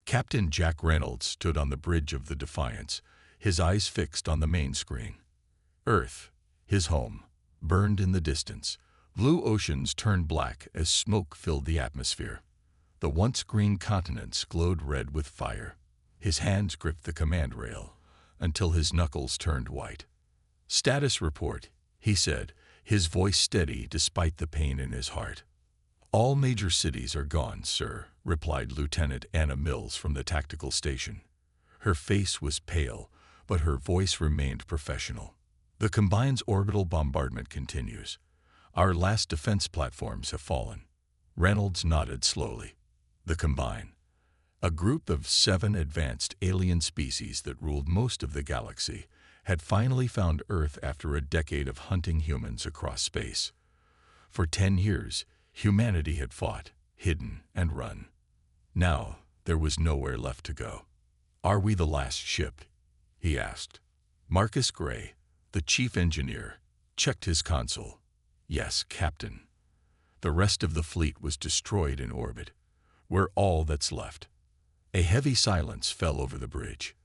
Captain Jack Reynolds stood on the bridge of the Defiance, his eyes fixed on the main screen. Earth, his home, burned in the distance. Blue oceans turned black as smoke filled the atmosphere. The once green continents glowed red with fire. His hands gripped the command rail until his knuckles turned white. "Status report," he said, his voice steady despite the pain in his heart. "All major cities are gone, sir," replied Lieutenant Anna Mills from the tactical station. Her face was pale, but her voice remained professional. "The Combine's orbital bombardment continues. Our last defense platforms have fallen." Reynolds nodded slowly. The Combine, a group of 7 advanced alien species that ruled most of the galaxy, had finally found Earth after a decade of hunting humans across space. For 10 years, humanity had fought, hidden, and run. Now, there was nowhere left to go. "Are we the last ship?" he asked. Marcus Gray, the chief engineer, checked his console. "Yes, Captain. The rest of the fleet was destroyed in orbit. We're all that's left." A heavy silence fell over the bridge.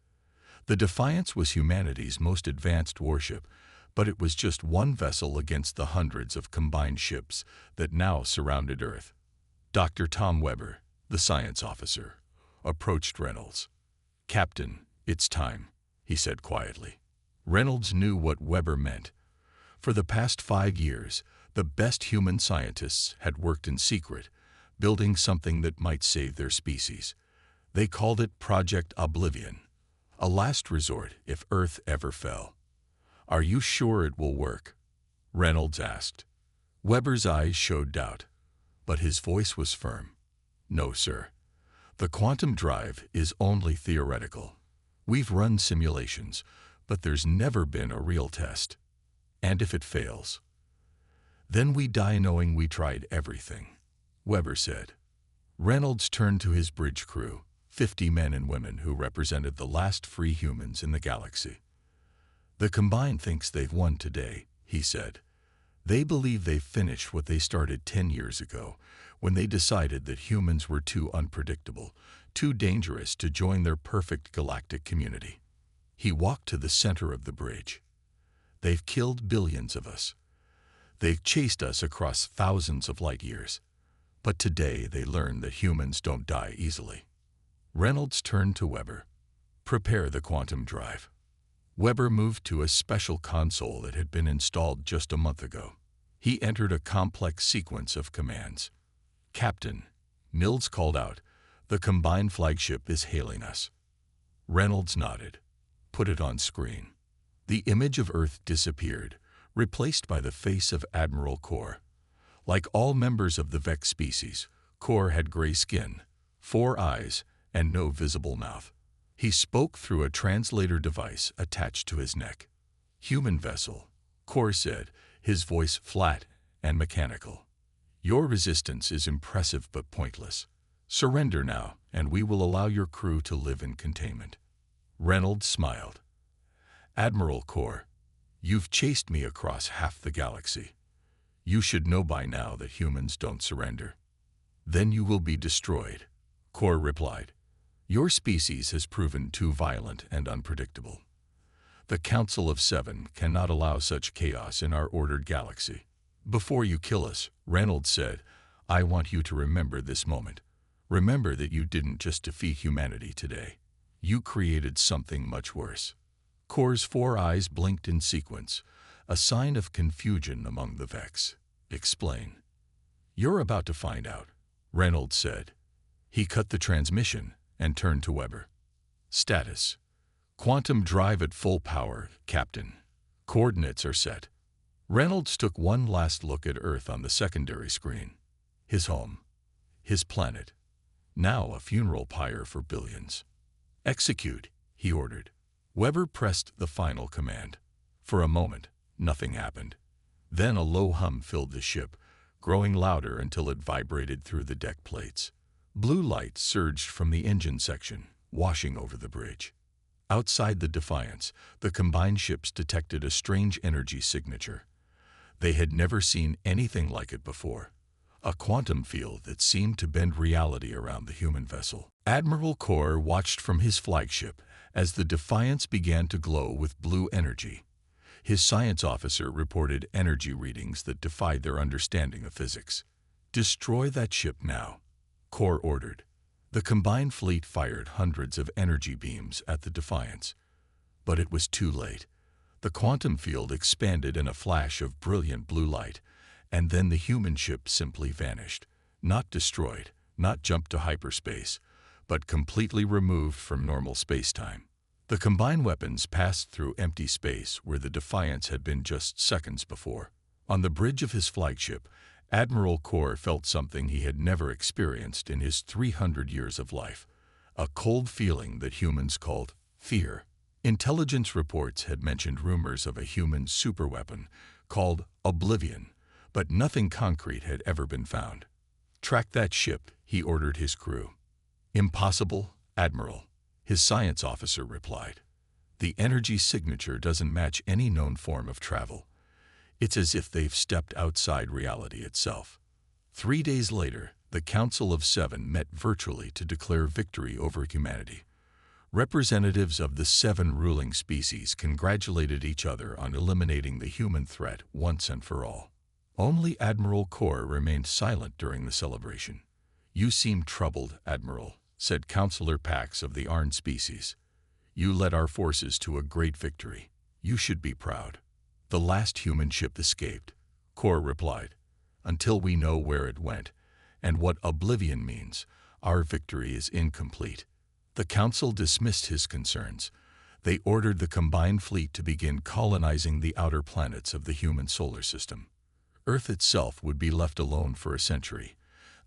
The Defiance was humanity's most advanced warship, but it was just one vessel against the hundreds of combined ships that now surrounded Earth. Dr. Tom Weber, the science officer, approached Reynolds. "Captain, it's time," he said quietly. Reynolds knew what Weber meant. For the past 5 years, the best human scientists had worked in secret, building something that might save their species. They called it Project Oblivion, a last resort if Earth ever fell. "Are you sure it will work?" Reynolds asked. Weber's eyes showed doubt, but his voice was firm. "No, sir. The quantum drive is only theoretical. We've run simulations, but there's never been a real test. And if it fails, then we die knowing we tried everything," Weber said. Reynolds turned to his bridge crew, 50 men and women who represented the last free humans in the galaxy. "The Combine thinks they've won today," he said. "They believe they've finished what they started 10 years ago, when they decided that humans were too unpredictable, too dangerous to join their perfect galactic community." He walked to the center of the bridge. "They've killed billions of us. They've chased us across thousands of light years. But today they learned that humans don't die easily." Reynolds turned to Weber. "Prepare the quantum drive." Weber moved to a special console that had been installed just a month ago. He entered a complex sequence of commands. "Captain," Mills called out, "the Combined flagship is hailing us." Reynolds nodded. "Put it on screen." The image of Earth disappeared, replaced by the face of Admiral Kor. Like all members of the Vex species, Kor had gray skin, 4 eyes, and no visible mouth. He spoke through a translator device attached to his neck. "Human vessel," Kor said, his voice flat and mechanical. "Your resistance is impressive but pointless. Surrender now, and we will allow your crew to live in containment." Reynolds smiled. "Admiral Kor, you've chased me across half the galaxy. You should know by now that humans don't surrender." "Then you will be destroyed," Kor replied. "Your species has proven too violent and unpredictable. The Council of 7 cannot allow such chaos in our ordered galaxy." "Before you kill us," Reynolds said, "I want you to remember this moment. Remember that you didn't just defeat humanity today. You created something much worse." Kor's 4 eyes blinked in sequence, a sign of confusion among the Vex. "Explain." "You're about to find out," Reynolds said. He cut the transmission and turned to Weber. "Status: quantum drive at full power, Captain. Coordinates are set." Reynolds took one last look at Earth on the secondary screen. His home. His planet. Now a funeral pyre for billions. "Execute," he ordered. Weber pressed the final command. For a moment, nothing happened. Then a low hum filled the ship, growing louder until it vibrated through the deck plates. Blue light surged from the engine section, washing over the bridge. Outside the Defiance, the combined ships detected a strange energy signature. They had never seen anything like it before. a quantum field that seemed to bend reality around the human vessel. Admiral Kor watched from his flagship as the Defiance began to glow with blue energy. His science officer reported energy readings that defied their understanding of physics. "Destroy that ship now," Kor ordered. The combined fleet fired hundreds of energy beams at the Defiance. But it was too late. The quantum field expanded in a flash of brilliant blue light, and then the human ship simply vanished. Not destroyed, not jumped to hyperspace, but completely removed from normal spacetime. The combined weapons passed through empty space where the Defiance had been just seconds before. On the bridge of his flagship, Admiral Kor felt something he had never experienced in his 300 years of life, a cold feeling that humans called fear. Intelligence reports had mentioned rumors of a human superweapon called Oblivion, but nothing concrete had ever been found. "Track that ship," he ordered his crew. "Impossible, Admiral," his science officer replied. "The energy signature doesn't match any known form of travel. It's as if they've stepped outside reality itself." 3 days later, the Council of Seven met virtually to declare victory over humanity. Representatives of the 7 ruling species congratulated each other on eliminating the human threat once and for all. Only Admiral Kor remained silent during the celebration. "You seem troubled, Admiral," said Councillor Pax of the Arn species. "You led our forces to a great victory. You should be proud." "The last human ship escaped," Kor replied. "Until we know where it went and what Oblivion means, our victory is incomplete." The Council dismissed his concerns. They ordered the combined fleet to begin colonizing the outer planets of the human solar system. Earth itself would be left alone for a century,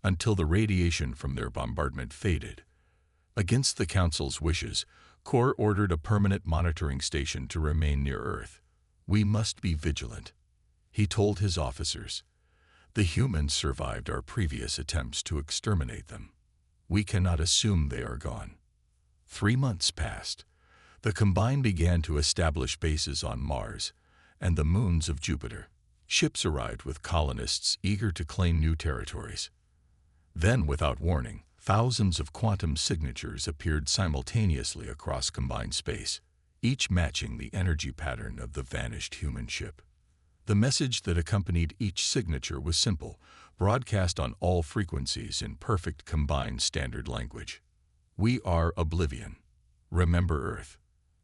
until the radiation from their bombardment faded. Against the Council's wishes, Kor ordered a permanent monitoring station to remain near Earth. "We must be vigilant," he told his officers. "The humans survived our previous attempts to exterminate them. We cannot assume they are gone." 3 months passed. The Combined began to establish bases on Mars and the moons of Jupiter. Ships arrived with colonists eager to claim new territories. Then, without warning, thousands of quantum signatures appeared simultaneously across Combined space, each matching the energy pattern of the vanished human ship. The message that accompanied each signature was simple, broadcast on all frequencies in perfect Combined standard language. "We are Oblivion. Remember Earth."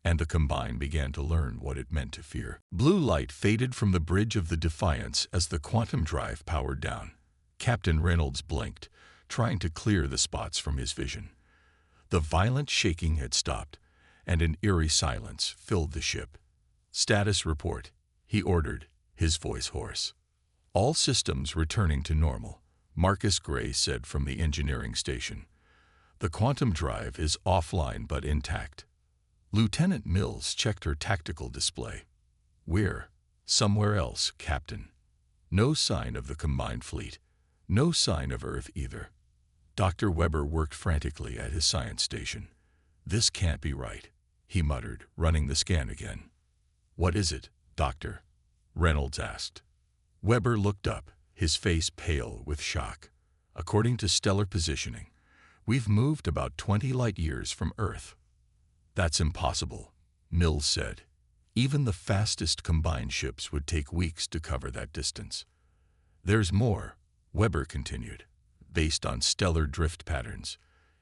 And the Combined began to learn what it meant to fear. Blue light faded from the bridge of the Defiance as the quantum drive powered down. Captain Reynolds blinked, trying to clear the spots from his vision. The violent shaking had stopped, and an eerie silence filled the ship. "Status report," he ordered, his voice hoarse. "All systems returning to normal," Marcus Gray said from the engineering station. "The quantum drive is offline but intact." Lieutenant Mills checked her tactical display. "We're somewhere else, Captain." No sign of the Combined fleet. No sign of Earth either. Dr. Weber worked frantically at his science station. "This can't be right," he muttered, running the scan again. "What is it, Doctor?" Reynolds asked. Weber looked up, his face pale with shock. "According to stellar positioning, we've moved about 20 light-years from Earth." "That's impossible," Mills said. "Even the fastest Combined ships would take weeks to cover that distance." "There's more," Weber continued, "based on stellar drift patterns."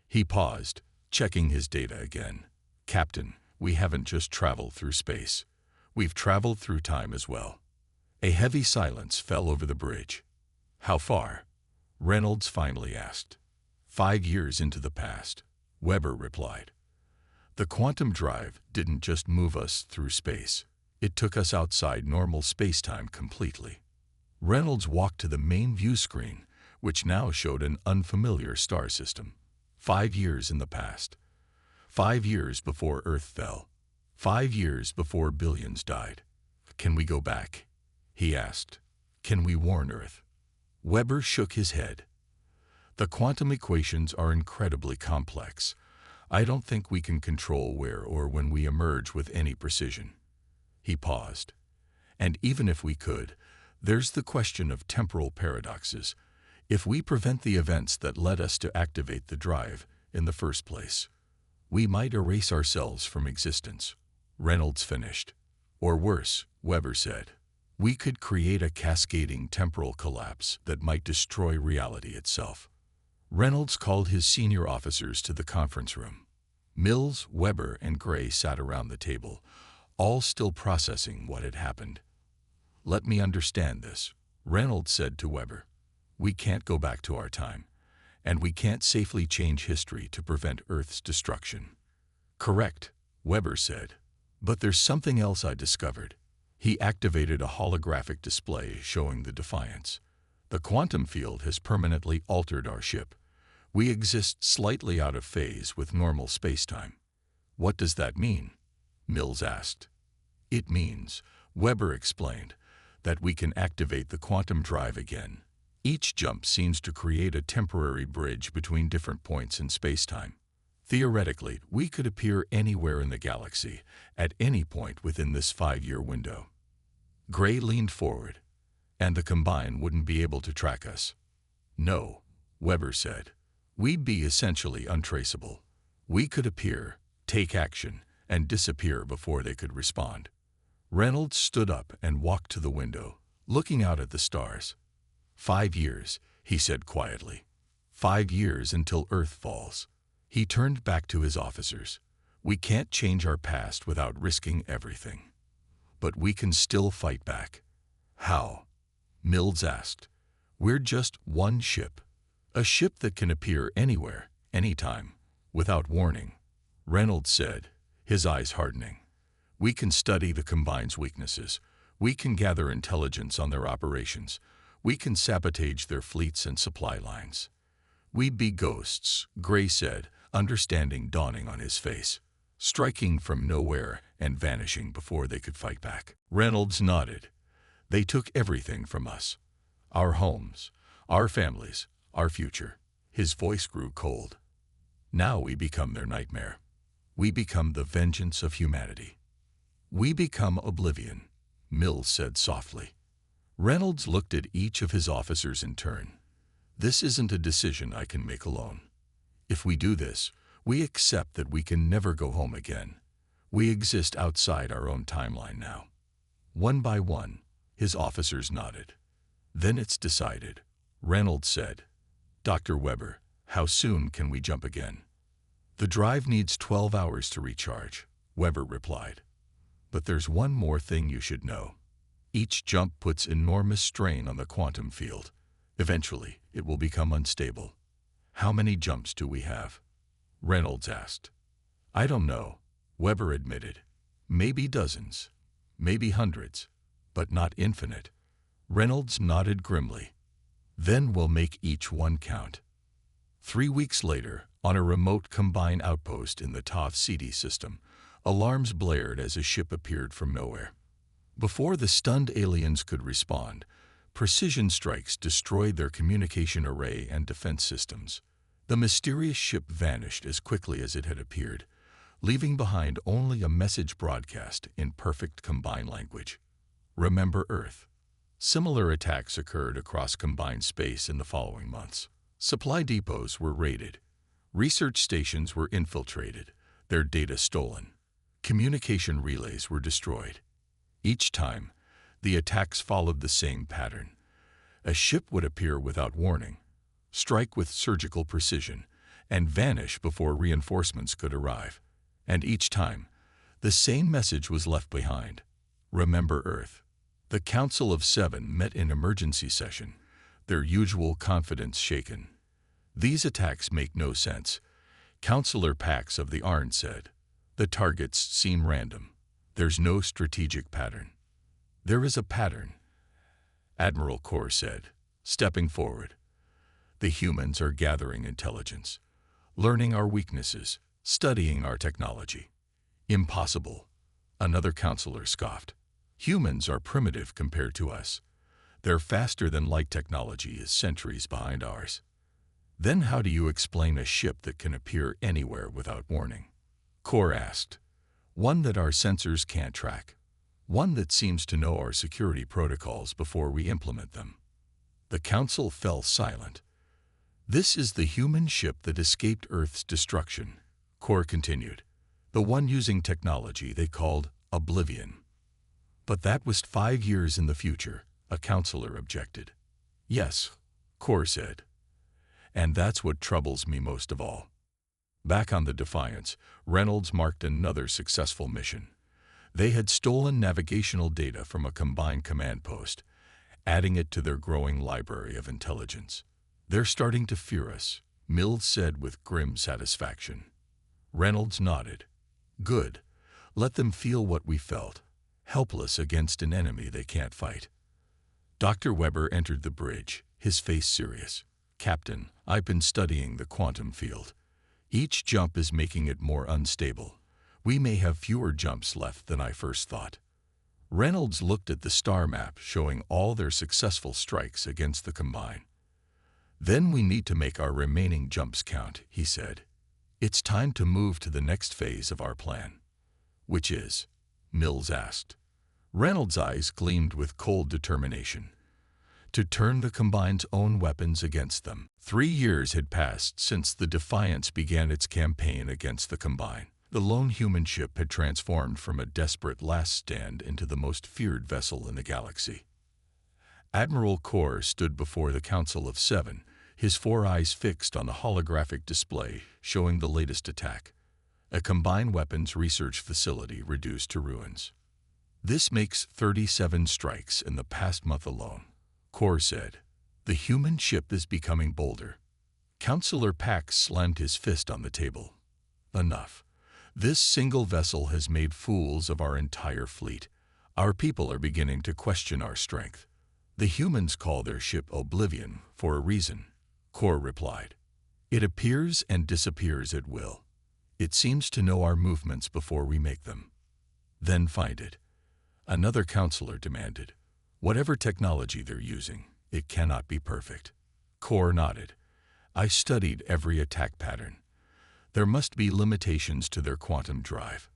He paused, checking his data again. "Captain, we haven't just traveled through space. We've traveled through time as well." A heavy silence fell over the bridge. "How far?" Reynolds finally asked. 5 years into the past," Weber replied. "The quantum drive didn't just move us through space. It took us outside normal spacetime completely." Reynolds walked to the main view screen, which now showed an unfamiliar star system. 5 years in the past. 5 years before Earth fell. 5 years before billions died. "Can we go back?" he asked. "Can we warn Earth?" Weber shook his head. "The quantum equations are incredibly complex. I don't think we can control where or when we emerge with any precision." He paused. "And even if we could, there's the question of temporal paradoxes. If we prevent the events that led us to activate the drive in the first place, we might erase ourselves from existence, Reynolds finished. Or worse, Weber said. We could create a cascading temporal collapse that might destroy reality itself. Reynolds called his senior officers to the conference room. Mills, Weber, and Gray sat around the table, all still processing what had happened. Let me understand this, Reynolds said to Weber. We can't go back to our time, and we can't safely change history to prevent Earth's destruction. Correct, Weber said. But there's something else I discovered. He activated a holographic display showing the Defiance. The quantum field has permanently altered our ship. We exist slightly out of phase with normal spacetime. What does that mean? Mills asked. It means, Weber explained, that we can activate the quantum drive again. Each jump seems to create a temporary bridge between different points in spacetime. Theoretically, we could appear anywhere in the galaxy, at any point within this 5-year window. Gray leaned forward. And the Combine wouldn't be able to track us. No, Weber said. We'd be essentially untraceable. We could appear, take action, and disappear before they could respond. Reynolds stood up and walked to the window, looking out at the stars. 5 years, he said quietly. 5 years until Earth falls. He turned back to his officers. We can't change our past without risking everything. But we can still fight back. How? Mills asked. We're just one ship. A ship that can appear anywhere, anytime, without warning. Reynolds said, his eyes hardening. We can study the Combine's weaknesses. We can gather intelligence on their operations. We can sabotage their fleets and supply lines. We'd be ghosts, Gray said, understanding dawning on his face. Striking from nowhere and vanishing before they could fight back. Reynolds nodded. They took everything from us. Our homes, our families, our future. His voice grew cold. Now we become their nightmare. We become the vengeance of humanity. We become Oblivion, Mills said softly. Reynolds looked at each of his officers in turn. This isn't a decision I can make alone. If we do this, we accept that we can never go home again. We exist outside our own timeline now. One by one, his officers nodded. Then it's decided, Reynolds said. Dr. Weber, how soon can we jump again? The drive needs 12 hours to recharge, Weber replied. But there's one more thing you should know. Each jump puts enormous strain on the quantum field. Eventually, it will become unstable. How many jumps do we have? Reynolds asked. I don't know, Weber admitted. Maybe dozens, maybe hundreds, but not infinite. Reynolds nodded grimly. Then we'll make each one count. 3 weeks later, on a remote Combine outpost in the Toph CD system, alarms blared as a ship appeared from nowhere. Before the stunned aliens could respond, precision strikes destroyed their communication array and defense systems. The mysterious ship vanished as quickly as it had appeared, leaving behind only a message broadcast in perfect Combine language. Remember Earth. Similar attacks occurred across Combine space in the following months. Supply depots were raided. Research stations were infiltrated, their data stolen. Communication relays were destroyed. Each time, the attacks followed the same pattern. A ship would appear without warning, strike with surgical precision, and vanish before reinforcements could arrive. And each time, the same message was left behind. Remember Earth. The Council of Seven met in emergency session, their usual confidence shaken. These attacks make no sense, Councillor Pax of the Arn said. The targets seem random. There's no strategic pattern. There is a pattern, Admiral Kor said, stepping forward. The humans are gathering intelligence, learning our weaknesses, studying our technology. Impossible, another counselor scoffed. Humans are primitive compared to us. Their faster-than-light technology is centuries behind ours. Then how do you explain a ship that can appear anywhere without warning? Kor asked. One that our sensors can't track. One that seems to know our security protocols before we implement them. The council fell silent. "This is the human ship that escaped Earth's destruction," Core continued. "The one using technology they called Oblivion." "But that was 5 years in the future," a counselor objected. "Yes," Core said. "And that's what troubles me most of all." Back on the Defiance, Reynolds marked another successful mission. They had stolen navigational data from a combined command post, adding it to their growing library of intelligence. "They're starting to fear us," Mills said with grim satisfaction. Reynolds nodded. "Good. Let them feel what we felt, helpless against an enemy they can't fight." Dr. Weber entered the bridge, his face serious. "Captain, I've been studying the quantum field. Each jump is making it more unstable. We may have fewer jumps left than I first thought." Reynolds looked at the star map showing all their successful strikes against the Combine. "Then we need to make our remaining jumps count," he said. "It's time to move to the next phase of our plan." "Which is?" Mills asked. Reynolds' eyes gleamed with cold determination. "To turn the Combine's own weapons against them." 3 years had passed since the Defiance began its campaign against the Combine. The lone human ship had transformed from a desperate last stand into the most feared vessel in the galaxy. Admiral Core stood before the Council of 7, his 4 eyes fixed on the holographic display showing the latest attack, a combined weapons research facility reduced to ruins. "This makes 37 strikes in the past month alone," Core said. "The human ship is becoming bolder." Councillor Pax slammed his fist on the table. "Enough. This single vessel has made fools of our entire fleet. Our people are beginning to question our strength." "The humans call their ship Oblivion for a reason," Core replied. "It appears and disappears at will. It seems to know our movements before we make them." "Then find it," another counselor demanded. "Whatever technology they're using, it cannot be perfect." Core nodded. "I studied every attack pattern. There must be limitations to their quantum drive.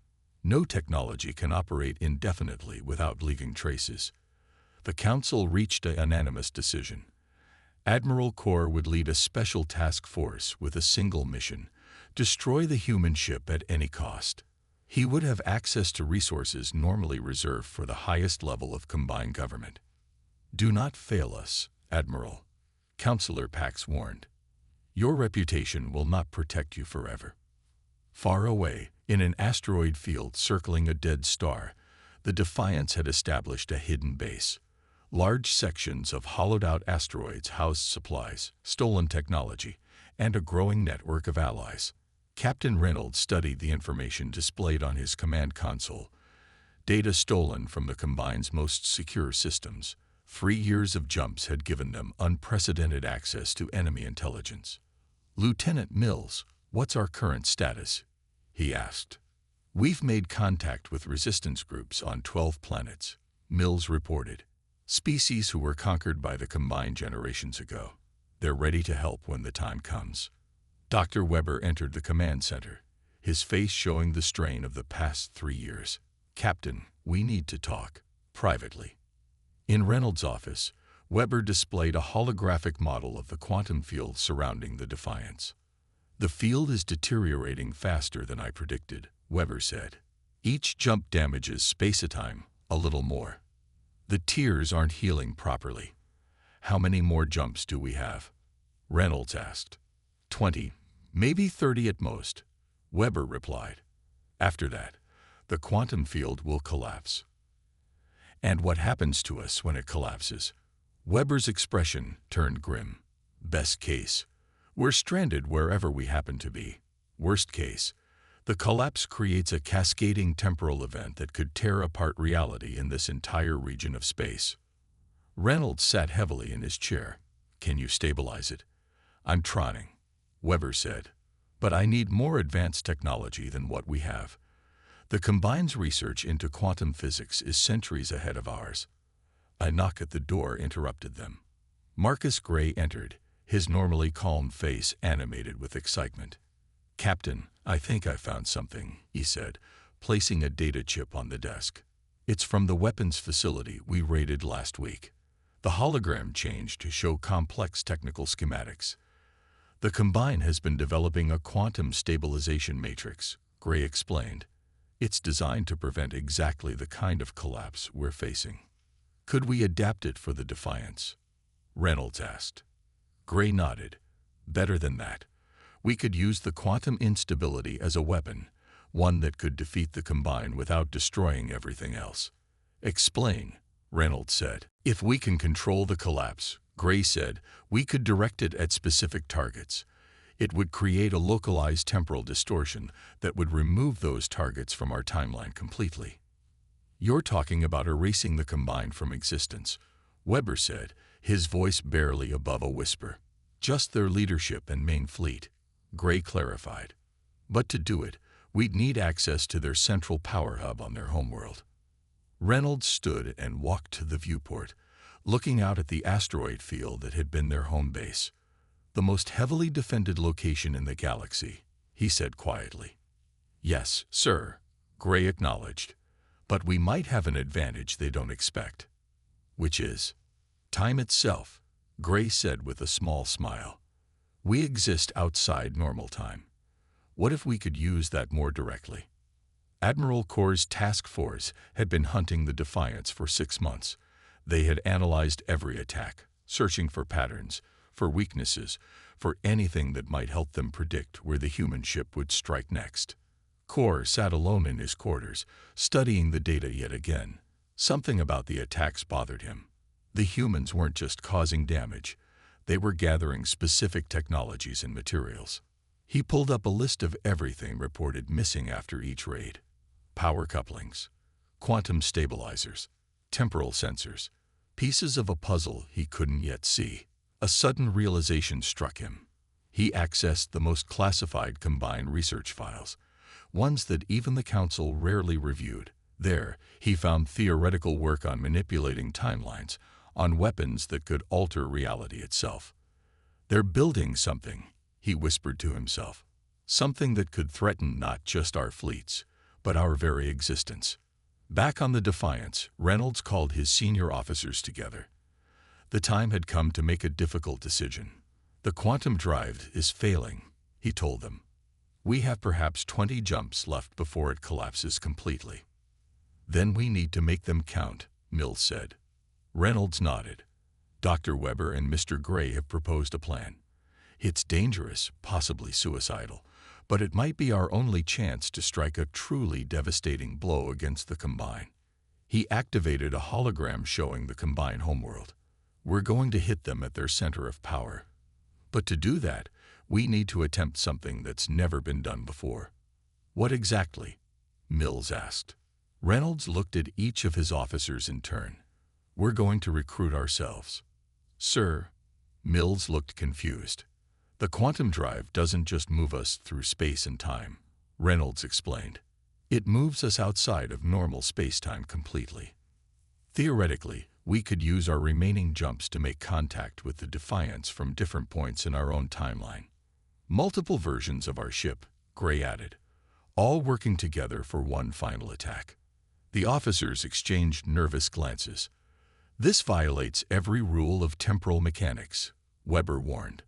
No technology can operate indefinitely without leaving traces." The Council reached a unanimous decision. Admiral Core would lead a special task force with a single mission: destroy the human ship at any cost. He would have access to resources normally reserved for the highest level of combined government. "Do not fail us, Admiral," Councillor Pax warned. "Your reputation will not protect you forever." Far away, in an asteroid field circling a dead star, the Defiance had established a hidden base. Large sections of hollowed-out asteroids housed supplies, stolen technology, and a growing network of allies. Captain Reynolds studied the information displayed on his command console. Data stolen from the Combine's most secure systems. 3 years of jumps had given them unprecedented access to enemy intelligence. "Lieutenant Mills, what's our current status?" he asked. "We've made contact with resistance groups on 12 planets," Mills reported. "Species who were conquered by the Combine generations ago. They're ready to help when the time comes." Dr. Weber entered the command center, his face showing the strain of the past 3 years. "Captain, we need to talk, privately." In Reynolds' office, Weber displayed a holographic model of the quantum field surrounding the Defiance. "The field is deteriorating faster than I predicted," Weber said. "Each jump damages space-time a little more. The tiers aren't healing properly." "How many more jumps do we have?" Reynolds asked. 20, maybe 30 at most," Weber replied. "After that, the quantum field will collapse." "And what happens to us when it collapses?" Weber's expression turned grim. "Best case, we're stranded wherever we happen to be. Worst case, the collapse creates a cascading temporal event that could tear apart reality in this entire region of space." Reynolds sat heavily in his chair. "Can you stabilize it?" "I'm trying," Weber said. "But I need more advanced technology than what we have. The Combine's research into quantum physics is centuries ahead of ours." A knock at the door interrupted them. Marcus Gray entered, his normally calm face animated with excitement. "Captain, I think I found something," he said, placing a data chip on the desk. "It's from the weapons facility we raided last week. The hologram changed to show complex technical schematics. The Combine has been developing a quantum stabilization matrix, Gray explained. It's designed to prevent exactly the kind of collapse we're facing. Could we adapt it for the Defiance? Reynolds asked. Gray nodded. Better than that. We could use the quantum instability as a weapon, one that could defeat the Combine without destroying everything else. Explain, Reynolds said. If we can control the collapse, Gray said, we could direct it at specific targets. It would create a localized temporal distortion that would remove those targets from our timeline completely. You're talking about erasing the Combine from existence, Weber said, his voice barely above a whisper. Just their leadership and main fleet, Gray clarified. But to do it, we'd need access to their central power hub on their homeworld. Reynolds stood and walked to the viewport, looking out at the asteroid field that had been their home base. The most heavily defended location in the galaxy, he said quietly. Yes, sir, Gray acknowledged. But we might have an advantage they don't expect. Which is time itself, Gray said with a small smile. We exist outside normal time. What if we could use that more directly? Admiral Corps' Task Force had been hunting the Defiance for 6 months. They had analyzed every attack, searching for patterns, for weaknesses, for anything that might help them predict where the human ship would strike next. Corps sat alone in his quarters, studying the data yet again. Something about the attacks bothered him. The humans weren't just causing damage. They were gathering specific technologies and materials. He pulled up a list of everything reported missing after each raid. Power couplings, quantum stabilizers, temporal sensors, pieces of a puzzle he couldn't yet see. A sudden realization struck him. He accessed the most classified Combine research files, ones that even the Council rarely reviewed. There, he found theoretical work on manipulating timelines, on weapons that could alter reality itself. They're building something, he whispered to himself. Something that could threaten not just our fleets, but our very existence. Back on the Defiance, Reynolds called his senior officers together. The time had come to make a difficult decision. The quantum drive is failing, he told them. We have perhaps 20 jumps left before it collapses completely. Then we need to make them count, Mills said. Reynolds nodded. Dr. Weber and Mr. Gray have proposed a plan. It's dangerous, possibly suicidal, but it might be our only chance to strike a truly devastating blow against the Combine. He activated a hologram showing the Combine homeworld. We're going to hit them at their center of power. But to do that, we need to attempt something that's never been done before. What exactly? Mills asked. Reynolds looked at each of his officers in turn. We're going to recruit ourselves. Sir, Mills looked confused. The quantum drive doesn't just move us through space and time, Reynolds explained. It moves us outside of normal space-time completely. Theoretically, we could use our remaining jumps to make contact with the Defiance from different points in our own timeline. Multiple versions of our ship, Gray added, all working together for one final attack. The officers exchanged nervous glances. This violates every rule of temporal mechanics, Weber warned.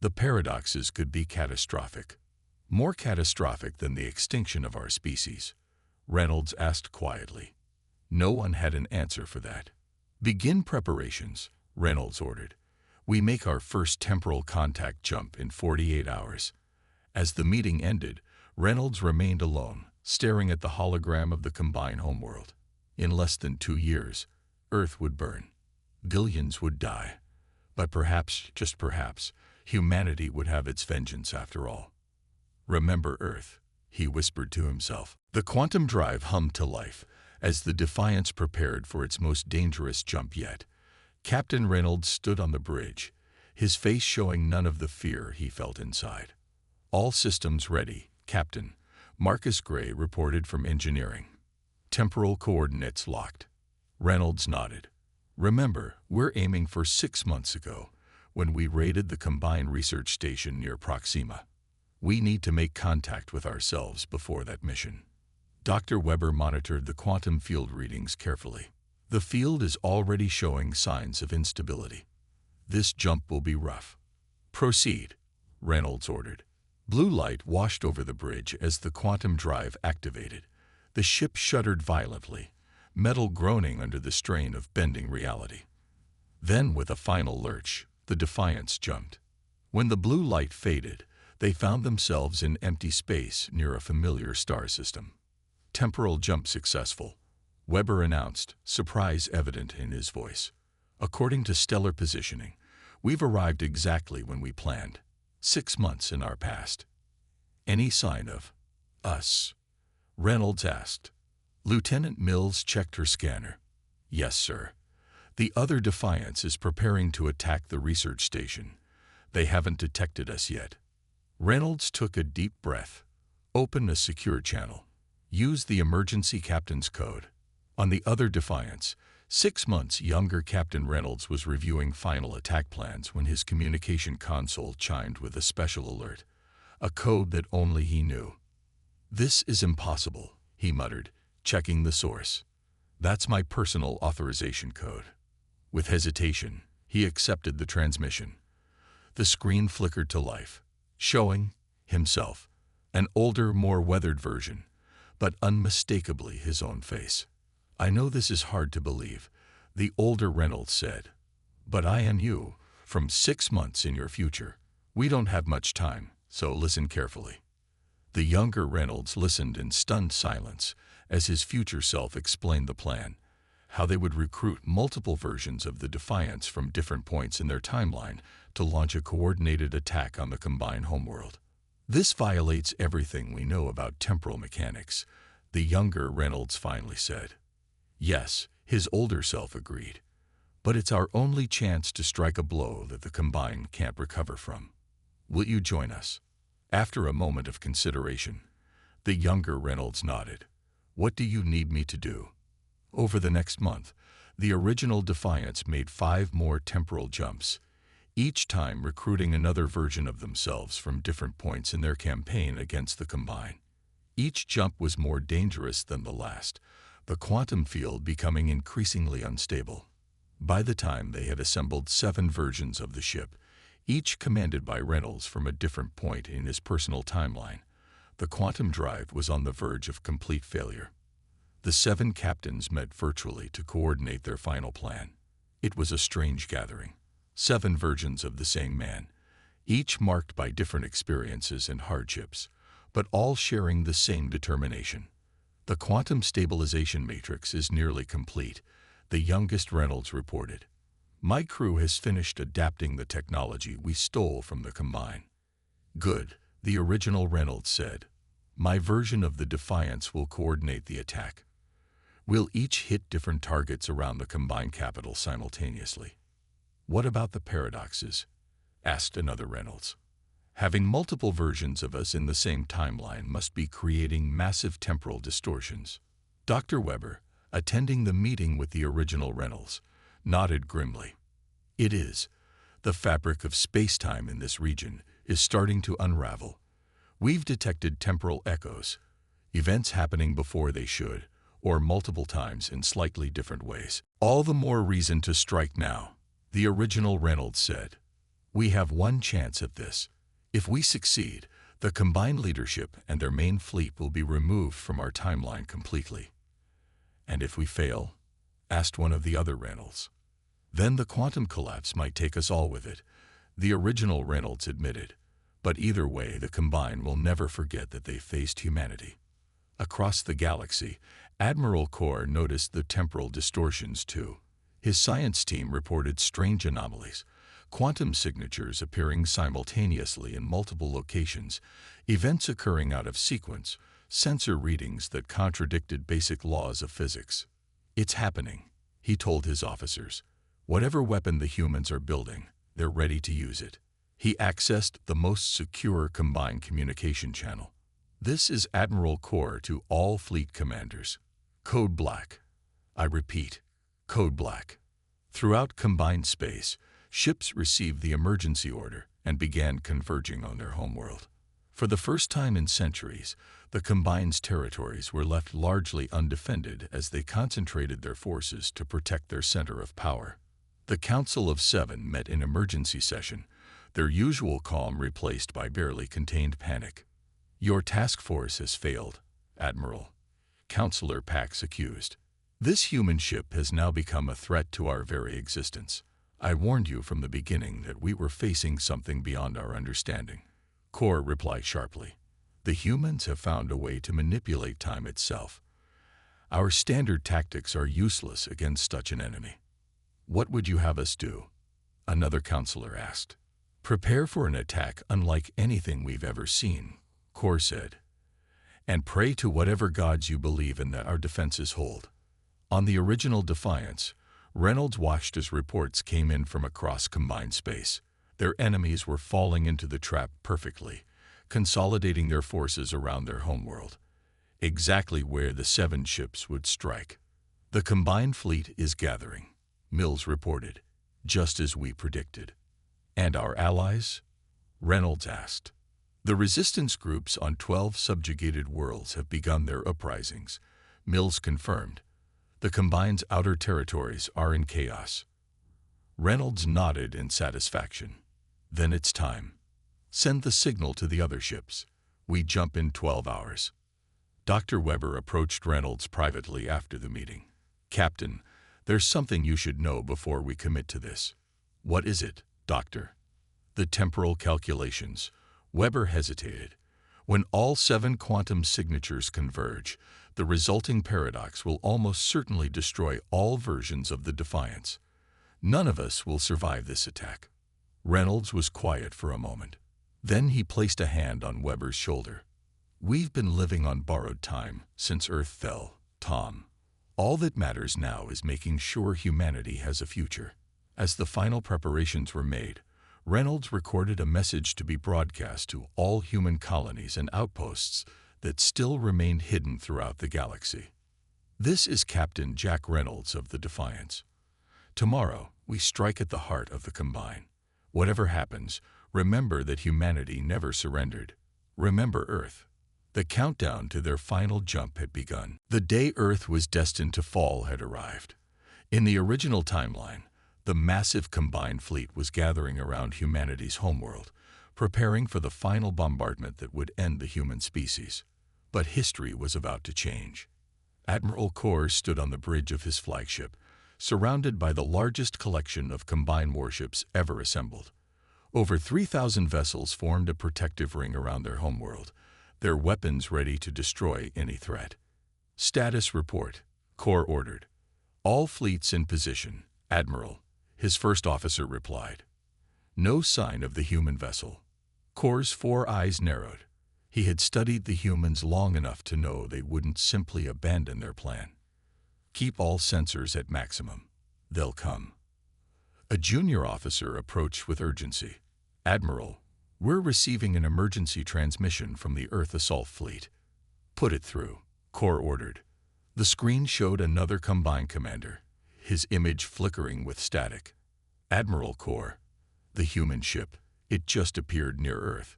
The paradoxes could be catastrophic. More catastrophic than the extinction of our species, Reynolds asked quietly. No one had an answer for that. Begin preparations, Reynolds ordered. We make our first temporal contact jump in 48 hours. As the meeting ended, Reynolds remained alone, staring at the hologram of the Combine homeworld. In less than 2 years, Earth would burn. Billions would die. But perhaps, just perhaps, humanity would have its vengeance after all. Remember Earth, he whispered to himself. The quantum drive hummed to life as the Defiance prepared for its most dangerous jump yet. Captain Reynolds stood on the bridge, his face showing none of the fear he felt inside. All systems ready, Captain, Marcus Gray reported from engineering. Temporal coordinates locked. Reynolds nodded. Remember, we're aiming for 6 months ago, when we raided the Combine research station near Proxima. We need to make contact with ourselves before that mission. Dr. Weber monitored the quantum field readings carefully. The field is already showing signs of instability. This jump will be rough. Proceed, Reynolds ordered. Blue light washed over the bridge as the quantum drive activated. The ship shuddered violently, metal groaning under the strain of bending reality. Then, with a final lurch, the Defiance jumped. When the blue light faded, they found themselves in empty space near a familiar star system. Temporal jump successful, Weber announced, surprise evident in his voice. According to stellar positioning, we've arrived exactly when we planned, 6 months in our past. Any sign of us? Reynolds asked. Lieutenant Mills checked her scanner. Yes, sir. The other Defiance is preparing to attack the research station. They haven't detected us yet. Reynolds took a deep breath. Open a secure channel. Use the emergency captain's code. On the other Defiance, 6 months younger Captain Reynolds was reviewing final attack plans when his communication console chimed with a special alert, a code that only he knew. This is impossible, he muttered, checking the source. That's my personal authorization code. With hesitation, he accepted the transmission. The screen flickered to life, showing himself, an older, more weathered version, but unmistakably his own face. I know this is hard to believe, the older Reynolds said, but I am you, from 6 months in your future. We don't have much time, so listen carefully. The younger Reynolds listened in stunned silence as his future self explained the plan, how they would recruit multiple versions of the Defiance from different points in their timeline to launch a coordinated attack on the combined homeworld. This violates everything we know about temporal mechanics, the younger Reynolds finally said. Yes, his older self agreed. But it's our only chance to strike a blow that the combined can't recover from. Will you join us? After a moment of consideration, the younger Reynolds nodded. What do you need me to do? Over the next month, the original Defiance made 5 more temporal jumps, each time recruiting another version of themselves from different points in their campaign against the combine. Each jump was more dangerous than the last, the quantum field becoming increasingly unstable. By the time they had assembled 7 versions of the ship, each commanded by Reynolds from a different point in his personal timeline, the quantum drive was on the verge of complete failure. The 7 captains met virtually to coordinate their final plan. It was a strange gathering. 7 versions of the same man, each marked by different experiences and hardships, but all sharing the same determination. The quantum stabilization matrix is nearly complete, the youngest Reynolds reported. My crew has finished adapting the technology we stole from the combine. Good, the original Reynolds said. My version of the Defiance will coordinate the attack. We'll each hit different targets around the combined capital simultaneously. What about the paradoxes? Asked another Reynolds. Having multiple versions of us in the same timeline must be creating massive temporal distortions. Dr. Weber, attending the meeting with the original Reynolds, nodded grimly. It is. The fabric of space-time in this region is starting to unravel. We've detected temporal echoes, events happening before they should, or multiple times in slightly different ways. All the more reason to strike now, the original Reynolds said. We have one chance at this. If we succeed, the combined leadership and their main fleet will be removed from our timeline completely. And if we fail? Asked one of the other Reynolds. Then the quantum collapse might take us all with it, the original Reynolds admitted. But either way, the combined will never forget that they faced humanity. Across the galaxy, Admiral Core noticed the temporal distortions too. His science team reported strange anomalies, quantum signatures appearing simultaneously in multiple locations, events occurring out of sequence, sensor readings that contradicted basic laws of physics. It's happening, he told his officers. Whatever weapon the humans are building, they're ready to use it. He accessed the most secure combined communication channel. This is Admiral Core to all fleet commanders. Code Black. I repeat, Code Black. Throughout combined space, ships received the emergency order and began converging on their homeworld. For the first time in centuries, The Combine's territories were left largely undefended as they concentrated their forces to protect their center of power. The Council of Seven met in emergency session, their usual calm replaced by barely contained panic. "Your task force has failed, Admiral," Counselor Pax accused. "This human ship has now become a threat to our very existence. I warned you from the beginning that we were facing something beyond our understanding." Kor replied sharply. "The humans have found a way to manipulate time itself. Our standard tactics are useless against such an enemy." "What would you have us do?" another counselor asked. "Prepare for an attack unlike anything we've ever seen," Kor said, "and pray to whatever gods you believe in that our defenses hold." On the original Defiance, Reynolds watched as reports came in from across Combined space. Their enemies were falling into the trap perfectly, consolidating their forces around their homeworld, exactly where the 7 ships would strike. "The Combined fleet is gathering," Mills reported, "just as we predicted." "And our allies?" Reynolds asked. "The resistance groups on 12 subjugated worlds have begun their uprisings," Mills confirmed. "The Combine's outer territories are in chaos." Reynolds nodded in satisfaction. "Then it's time. Send the signal to the other ships. We jump in 12 hours. Dr. Weber approached Reynolds privately after the meeting. "Captain, there's something you should know before we commit to this." "What is it, Doctor?" "The temporal calculations." Weber hesitated. "When all 7 quantum signatures converge, the resulting paradox will almost certainly destroy all versions of the Defiance. None of us will survive this attack." Reynolds was quiet for a moment. Then he placed a hand on Weber's shoulder. "We've been living on borrowed time since Earth fell, Tom. All that matters now is making sure humanity has a future." As the final preparations were made, Reynolds recorded a message to be broadcast to all human colonies and outposts that still remained hidden throughout the galaxy. "This is Captain Jack Reynolds of the Defiance. Tomorrow, we strike at the heart of the Combine. Whatever happens, remember that humanity never surrendered. Remember Earth." The countdown to their final jump had begun. The day Earth was destined to fall had arrived. In the original timeline, the massive Combined fleet was gathering around humanity's homeworld, preparing for the final bombardment that would end the human species. But history was about to change. Admiral Kor stood on the bridge of his flagship, surrounded by the largest collection of Combined warships ever assembled. Over 3,000 vessels formed a protective ring around their homeworld, their weapons ready to destroy any threat. "Status report," Kor ordered. "All fleets in position, Admiral," his first officer replied. No sign of the human vessel. Kor's 4 eyes narrowed. He had studied the humans long enough to know they wouldn't simply abandon their plan. "Keep all sensors at maximum. They'll come." A junior officer approached with urgency. "Admiral, we're receiving an emergency transmission from the Earth Assault Fleet." "Put it through," Kor ordered. The screen showed another Combined commander, his image flickering with static. "Admiral Kor, the human ship, it just appeared near Earth.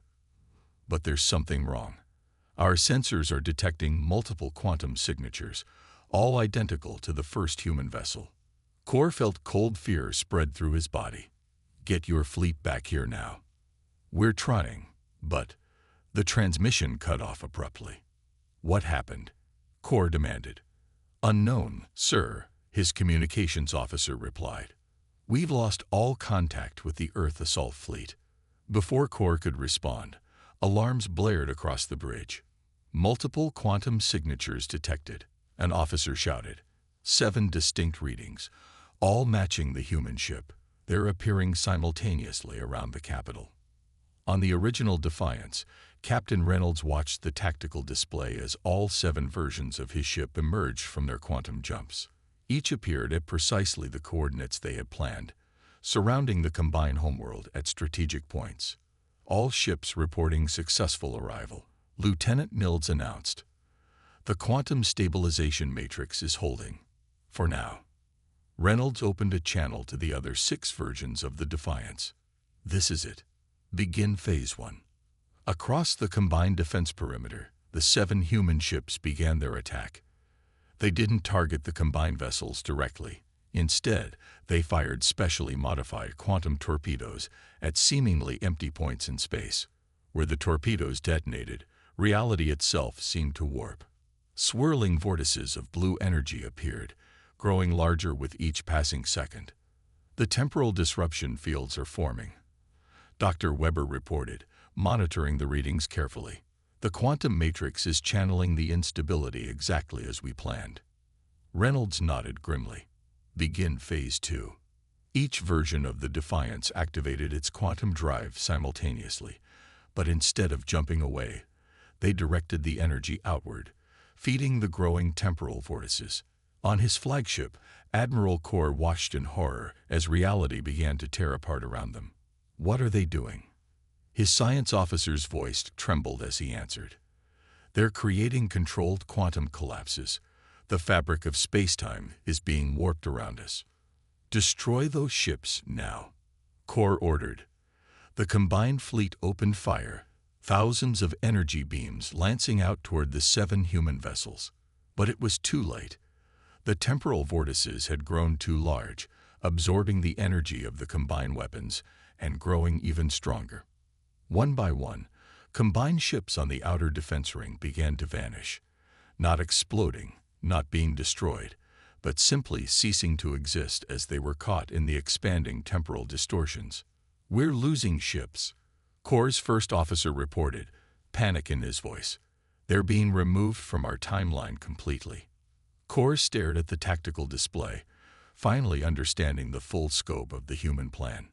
But there's something wrong. Our sensors are detecting multiple quantum signatures, all identical to the first human vessel." Kor felt cold fear spread through his body. "Get your fleet back here now." "We're trying, but..." The transmission cut off abruptly. "What happened?" Kor demanded. "Unknown, sir," his communications officer replied. "We've lost all contact with the Earth Assault Fleet." Before Kor could respond, alarms blared across the bridge. "Multiple quantum signatures detected," an officer shouted. 7 distinct readings, all matching the human ship. They're appearing simultaneously around the capital. On the original Defiance, Captain Reynolds watched the tactical display as all 7 versions of his ship emerged from their quantum jumps. Each appeared at precisely the coordinates they had planned, surrounding the Combined homeworld at strategic points. All ships reporting successful arrival. Lieutenant Mills announced. "The quantum stabilization matrix is holding. For now." Reynolds opened a channel to the other 6 versions of the Defiance. "This is it. Begin Phase 1. Across the Combined defense perimeter, the 7 human ships began their attack. They didn't target the combined vessels directly. Instead, they fired specially modified quantum torpedoes at seemingly empty points in space. Where the torpedoes detonated, reality itself seemed to warp. Swirling vortices of blue energy appeared, growing larger with each passing second. The temporal disruption fields are forming, Dr. Weber reported, monitoring the readings carefully. The quantum matrix is channeling the instability exactly as we planned. Reynolds nodded grimly. Begin Phase 2. Each version of the Defiance activated its quantum drive simultaneously, but instead of jumping away, they directed the energy outward, feeding the growing temporal vortices. On his flagship, Admiral Kor watched in horror as reality began to tear apart around them. What are they doing? His science officer's voice trembled as he answered. They're creating controlled quantum collapses. The fabric of space-time is being warped around us. Destroy those ships now, Kor ordered. The combined fleet opened fire, thousands of energy beams lancing out toward the 7 human vessels. But it was too late. The temporal vortices had grown too large, absorbing the energy of the combined weapons and growing even stronger. One by one, combined ships on the outer defense ring began to vanish, not exploding, not being destroyed, but simply ceasing to exist as they were caught in the expanding temporal distortions. We're losing ships, Kor's first officer reported, panic in his voice. They're being removed from our timeline completely. Kor stared at the tactical display, finally understanding the full scope of the human plan.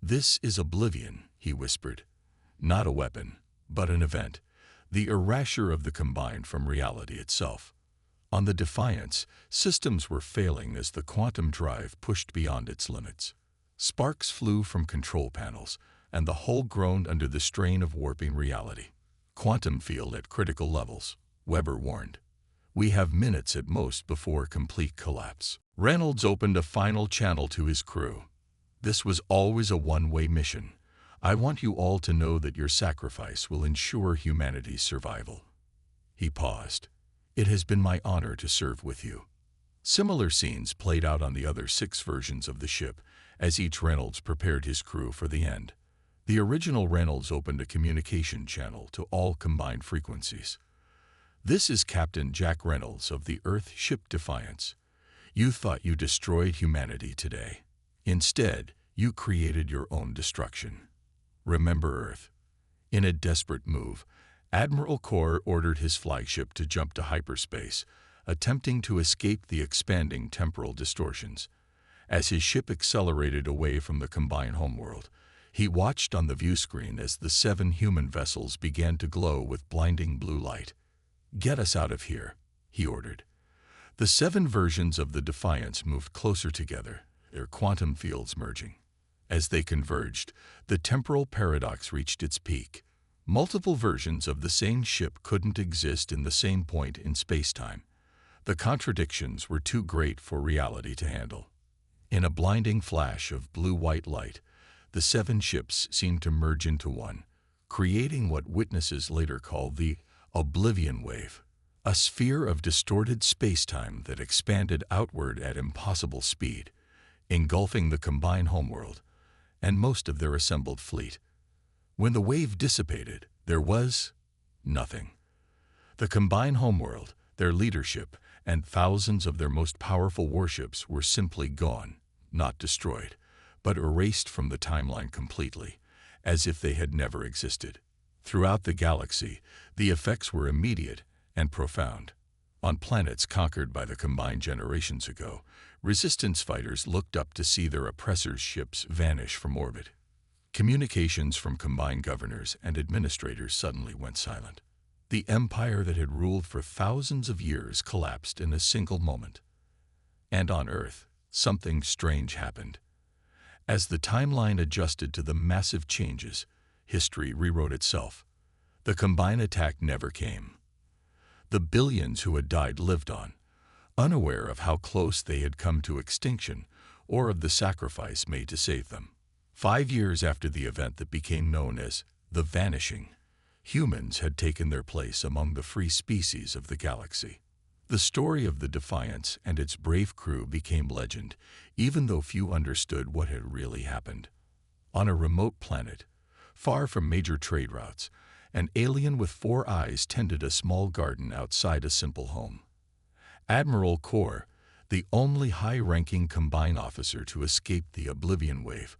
This is Oblivion, he whispered. Not a weapon, but an event, the erasure of the combined from reality itself. On the Defiance, systems were failing as the quantum drive pushed beyond its limits. Sparks flew from control panels, and the hull groaned under the strain of warping reality. Quantum field at critical levels, Weber warned. We have minutes at most before complete collapse. Reynolds opened a final channel to his crew. This was always a one-way mission. I want you all to know that your sacrifice will ensure humanity's survival. He paused. It has been my honor to serve with you. Similar scenes played out on the other 6 versions of the ship as each Reynolds prepared his crew for the end. The original Reynolds opened a communication channel to all combined frequencies. This is Captain Jack Reynolds of the Earth ship Defiance. You thought you destroyed humanity today. Instead, you created your own destruction. Remember Earth. In a desperate move, Admiral Kor ordered his flagship to jump to hyperspace, attempting to escape the expanding temporal distortions. As his ship accelerated away from the combined homeworld, he watched on the view screen as the 7 human vessels began to glow with blinding blue light. Get us out of here, he ordered. The 7 versions of the Defiance moved closer together, their quantum fields merging. As they converged, the temporal paradox reached its peak. Multiple versions of the same ship couldn't exist in the same point in space-time. The contradictions were too great for reality to handle. In a blinding flash of blue-white light, the 7 ships seemed to merge into one, creating what witnesses later called the Oblivion wave, a sphere of distorted space-time that expanded outward at impossible speed, engulfing the combined homeworld and most of their assembled fleet. When the wave dissipated, there was nothing. The combined homeworld, their leadership, and thousands of their most powerful warships were simply gone, not destroyed, but erased from the timeline completely, as if they had never existed. Throughout the galaxy, the effects were immediate and profound. On planets conquered by the combined generations ago, resistance fighters looked up to see their oppressors' ships vanish from orbit. Communications from combined governors and administrators suddenly went silent. The empire that had ruled for thousands of years collapsed in a single moment. And on Earth, something strange happened. As the timeline adjusted to the massive changes, history rewrote itself. The combined attack never came. The billions who had died lived on, unaware of how close they had come to extinction or of the sacrifice made to save them. 5 years after the event that became known as the Vanishing, Humans had taken their place among the free species of the galaxy. The story of the Defiance and its brave crew became legend, even though few understood what had really happened. On a remote planet, far from major trade routes, an alien with 4 eyes tended a small garden outside a simple home. Admiral Kor, the only high-ranking Combine officer to escape the Oblivion wave,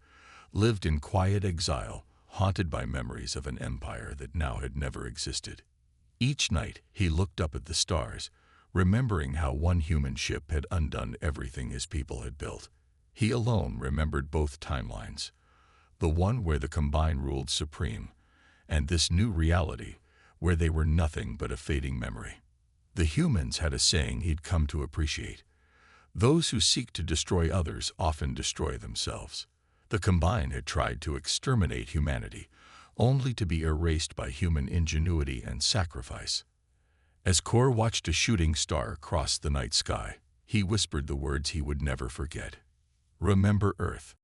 lived in quiet exile, haunted by memories of an empire that now had never existed. Each night he looked up at the stars, remembering how one human ship had undone everything his people had built. He alone remembered both timelines, the one where the Combine ruled supreme, and this new reality where they were nothing but a fading memory. The humans had a saying he'd come to appreciate: those who seek to destroy others often destroy themselves. The Combine had tried to exterminate humanity, only to be erased by human ingenuity and sacrifice. As Kor watched a shooting star cross the night sky, he whispered the words he would never forget. Remember Earth.